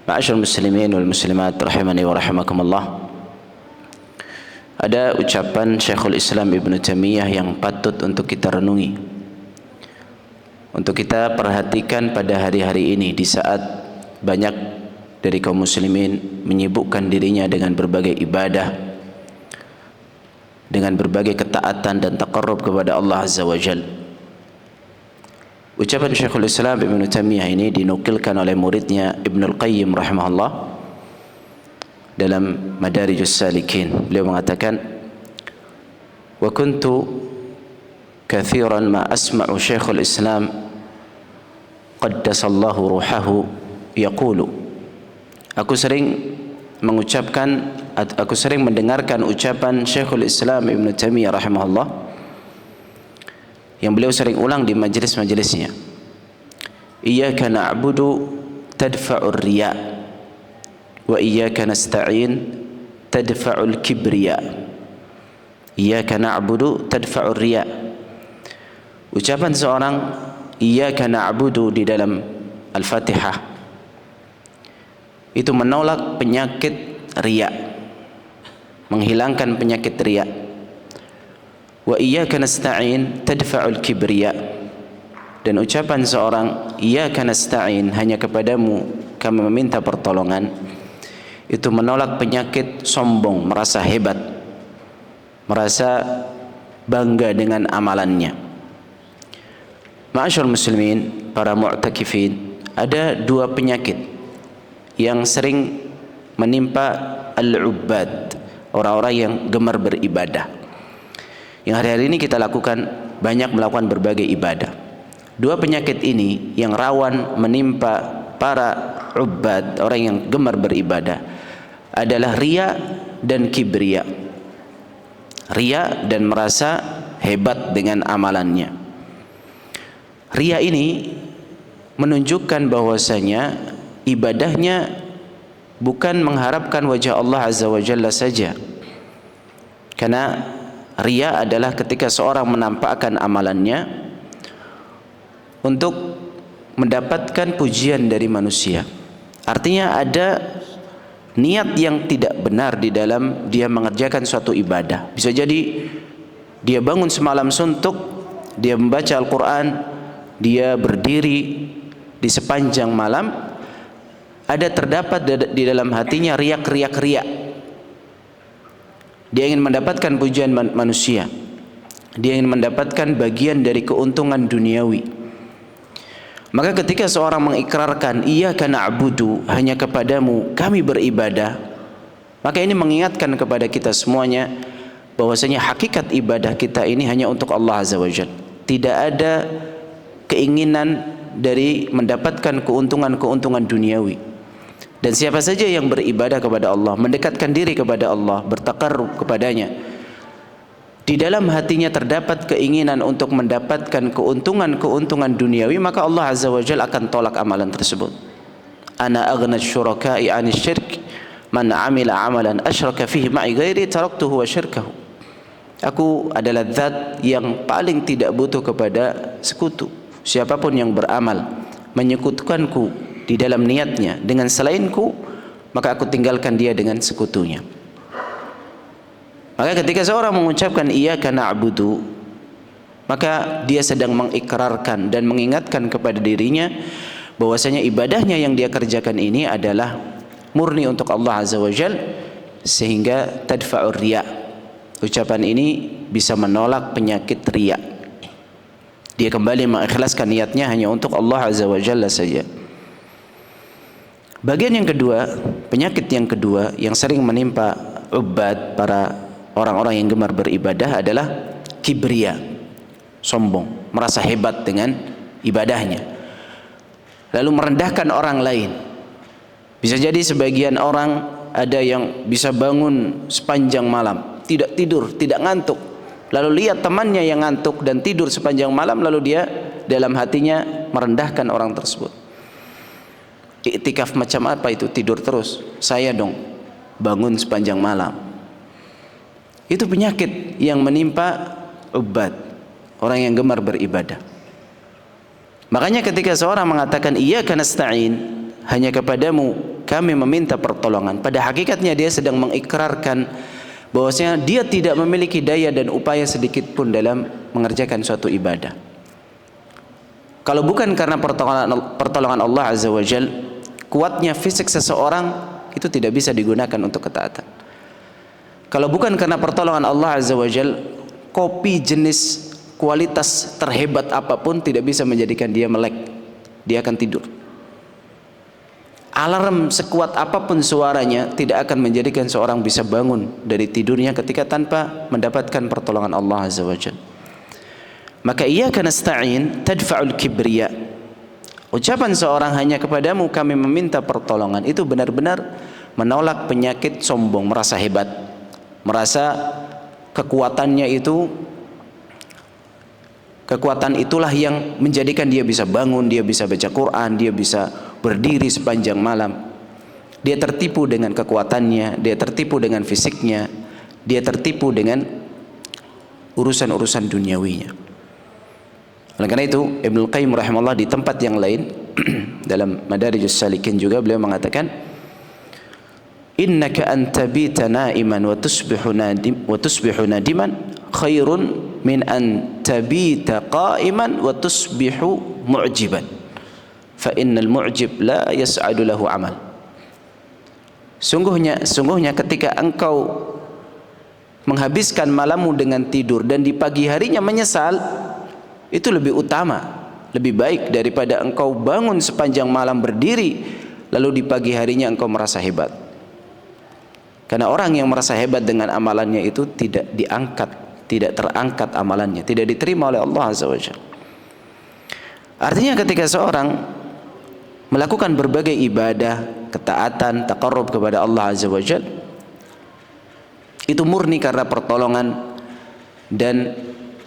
Ma'asyiral muslimin wal muslimat rahimani wa rahimakumullah. Ada ucapan Syekhul Islam Ibnu Taimiyah yang patut untuk kita renungi, untuk kita perhatikan pada hari-hari ini, di saat banyak dari kaum muslimin menyibukkan dirinya dengan berbagai ibadah, dengan berbagai ketaatan dan taqarrub kepada Allah Azza wa Jalla. Ucapan Syekhul Islam Ibnu Taimiyah ini dinukilkan oleh muridnya Ibnul Qayyim rahimahullah dalam Madarijus Salikin. Beliau mengatakan, wa kuntu kathiran ma asma'u Syekhul Islam qaddasallahu ruhahu yaqulu. Aku sering mendengarkan ucapan Syekhul Islam Ibnu Taimiyah rahimahullah yang beliau sering ulang di majelis-majelisnya. Iyyaka na'budu tadfa'ur riya wa iyyaka nasta'in tadfa'ul kibriya. Iyyaka na'budu tadfa'ur riya. Ucapan seorang iyyaka na'budu di dalam Al-Fatihah itu menolak penyakit riya, menghilangkan penyakit riya. Wa iyyaka nasta'in tadfa'ul kibriya. Dan ucapan seorang iyyaka nasta'in, hanya kepadamu kami meminta pertolongan, itu menolak penyakit sombong, merasa hebat, merasa bangga dengan amalannya. Ma'asyiral muslimin, para mu'takifin, ada dua penyakit yang sering menimpa al-ubbad, orang-orang yang gemar beribadah, yang hari-hari ini kita lakukan, banyak melakukan berbagai ibadah. Dua penyakit ini yang rawan menimpa para ubbad, orang yang gemar beribadah, adalah riya dan kibriya. Riya dan merasa hebat dengan amalannya. Riya ini menunjukkan bahwasanya ibadahnya bukan mengharapkan wajah Allah Azza wa Jalla saja. Karena riya adalah ketika seorang menampakkan amalannya untuk mendapatkan pujian dari manusia. Artinya ada niat yang tidak benar di dalam dia mengerjakan suatu ibadah. Bisa jadi dia bangun semalam suntuk, dia membaca Al-Quran, dia berdiri di sepanjang malam, ada terdapat di dalam hatinya riak-riak riak. Dia ingin mendapatkan pujian manusia, dia ingin mendapatkan bagian dari keuntungan duniawi. Maka ketika seorang mengikrarkan iyyaka na'budu, hanya kepadamu kami beribadah, maka ini mengingatkan kepada kita semuanya bahwasanya hakikat ibadah kita ini hanya untuk Allah Azza wa Jalla. Tidak ada keinginan dari mendapatkan keuntungan-keuntungan duniawi. Dan siapa saja yang beribadah kepada Allah, mendekatkan diri kepada Allah, bertaqarrub kepadanya, di dalam hatinya terdapat keinginan untuk mendapatkan keuntungan-keuntungan duniawi, maka Allah Azza wa Jalla akan tolak amalan tersebut. Ana aghna syuraka'i 'anil syirk man 'amila 'amalan asyraka fihi ma'i ghairi taraktuhu wa syirkahu. Aku adalah zat yang paling tidak butuh kepada sekutu. Siapapun yang beramal menyekutukanku di dalam niatnya dengan selainku, maka aku tinggalkan dia dengan sekutunya. Maka ketika seorang mengucapkan iyyaka na'budu, maka dia sedang mengikrarkan dan mengingatkan kepada dirinya bahwasanya ibadahnya yang dia kerjakan ini adalah murni untuk Allah Azza wa Jalla, sehingga tadfa'ur riya. Ucapan ini bisa menolak penyakit riya. Dia kembali mengikhlaskan niatnya hanya untuk Allah Azza wa Jalla saja. Bagian yang kedua, penyakit yang kedua yang sering menimpa ubbad, para orang-orang yang gemar beribadah, adalah kibriya, sombong, merasa hebat dengan ibadahnya, lalu merendahkan orang lain. Bisa jadi sebagian orang ada yang bisa bangun sepanjang malam, tidak tidur, tidak ngantuk, lalu lihat temannya yang ngantuk dan tidur sepanjang malam, lalu dia dalam hatinya merendahkan orang tersebut. Iktikaf macam apa itu, tidur terus? Saya dong bangun sepanjang malam. Itu penyakit yang menimpa ubbad, orang yang gemar beribadah. Makanya ketika seorang mengatakan iyyaka nasta'in, hanya kepadamu kami meminta pertolongan, pada hakikatnya dia sedang mengikrarkan bahwasanya dia tidak memiliki daya dan upaya sedikit pun dalam mengerjakan suatu ibadah. Kalau bukan karena pertolongan Allah Azza wa Jal, kuatnya fisik seseorang itu tidak bisa digunakan untuk ketaatan. Kalau bukan karena pertolongan Allah Azza wa Jal, kopi jenis kualitas terhebat apapun tidak bisa menjadikan dia melek. Dia akan tidur. Alarm sekuat apapun suaranya tidak akan menjadikan seorang bisa bangun dari tidurnya ketika tanpa mendapatkan pertolongan Allah Azza wa Jalla. Maka iyyaka nasta'in tadfa'ul kibriya. Ucapan seorang hanya kepadamu kami meminta pertolongan itu benar-benar menolak penyakit sombong, merasa hebat, merasa kekuatannya itu, kekuatan itulah yang menjadikan dia bisa bangun, dia bisa baca Quran, dia bisa berdiri sepanjang malam. Dia tertipu dengan kekuatannya, dia tertipu dengan fisiknya, dia tertipu dengan urusan-urusan duniawinya. Oleh karena itu Ibnu Qayyim rahimahullah di tempat yang lain dalam Madarijus Salikin juga beliau mengatakan, innaka an tabita na'iman wa tusbihu nadiman khairun min an tabita qa'iman wa tusbihu mu'jiban fa innal mu'jib la yas'adu lahu amal. Sungguhnya ketika engkau menghabiskan malammu dengan tidur dan di pagi harinya menyesal, itu lebih utama, lebih baik daripada engkau bangun sepanjang malam berdiri lalu di pagi harinya engkau merasa hebat. Karena orang yang merasa hebat dengan amalannya itu tidak diangkat, tidak terangkat amalannya, tidak diterima oleh Allah Azza wa Jalla. Artinya ketika seorang melakukan berbagai ibadah, ketaatan, taqarrub kepada Allah Azza wa Jalla, itu murni karena pertolongan dan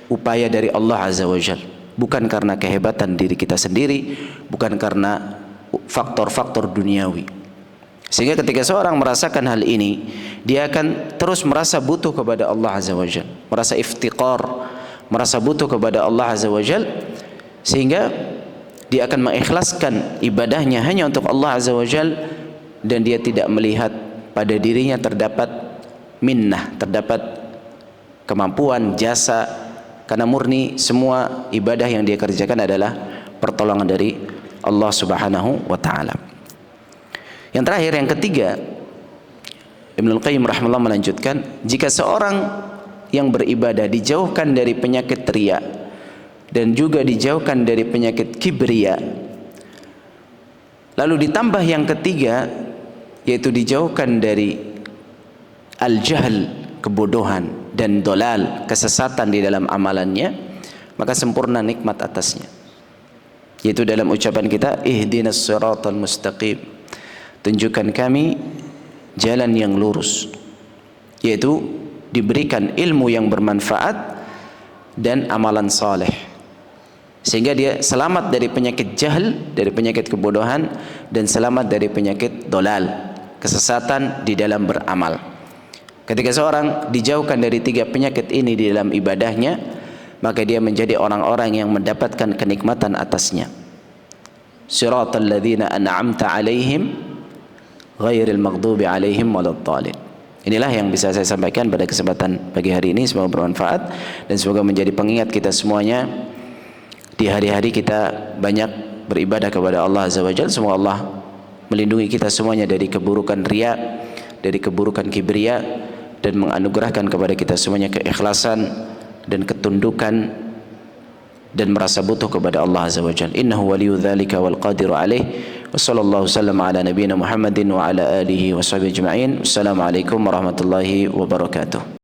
upaya dari Allah Azza wa Jalla, bukan karena kehebatan diri kita sendiri, bukan karena faktor-faktor duniawi. Sehingga ketika seorang merasakan hal ini, dia akan terus merasa butuh kepada Allah Azza wa Jalla, merasa iftiqar, merasa butuh kepada Allah Azza wa Jalla, sehingga dia akan mengikhlaskan ibadahnya hanya untuk Allah Azza wa Jalla, dan dia tidak melihat pada dirinya terdapat minnah, terdapat kemampuan, jasa, karena murni semua ibadah yang dia kerjakan adalah pertolongan dari Allah Subhanahu wa taala. Yang terakhir, yang ketiga, Ibnu Qayyim rahimahullah melanjutkan, jika seorang yang beribadah dijauhkan dari penyakit riya dan juga dijauhkan dari penyakit kibriya, lalu ditambah yang ketiga yaitu dijauhkan dari al-jahl, kebodohan, dan dolal, kesesatan di dalam amalannya, maka sempurna nikmat atasnya, yaitu dalam ucapan kita ihdinas siratal mustaqim, tunjukkan kami jalan yang lurus, yaitu diberikan ilmu yang bermanfaat dan amalan saleh, sehingga dia selamat dari penyakit jahil, dari penyakit kebodohan, dan selamat dari penyakit dolal, kesesatan di dalam beramal. Ketika seorang dijauhkan dari tiga penyakit ini di dalam ibadahnya, maka dia menjadi orang-orang yang mendapatkan kenikmatan atasnya. Siratal ladzina an'amta 'alaihim ghairil maghdubi 'alaihim waladdallin. Inilah yang bisa saya sampaikan pada kesempatan pagi hari ini. Semoga bermanfaat dan semoga menjadi pengingat kita semuanya di hari-hari kita banyak beribadah kepada Allah Azza wa Jalla. Semoga Allah melindungi kita semuanya dari keburukan riya, dari keburukan kibriya, dan menganugerahkan kepada kita semuanya keikhlasan dan ketundukan dan merasa butuh kepada Allah Azza wa Jalla. Innahu waliyyu dzalika wal qadiru alaih. Wa sallallahu sallam ala nabiyyina Muhammadin wa ala alihi wa sahbihi ajma'in. Wassalamualaikum warahmatullahi wabarakatuh.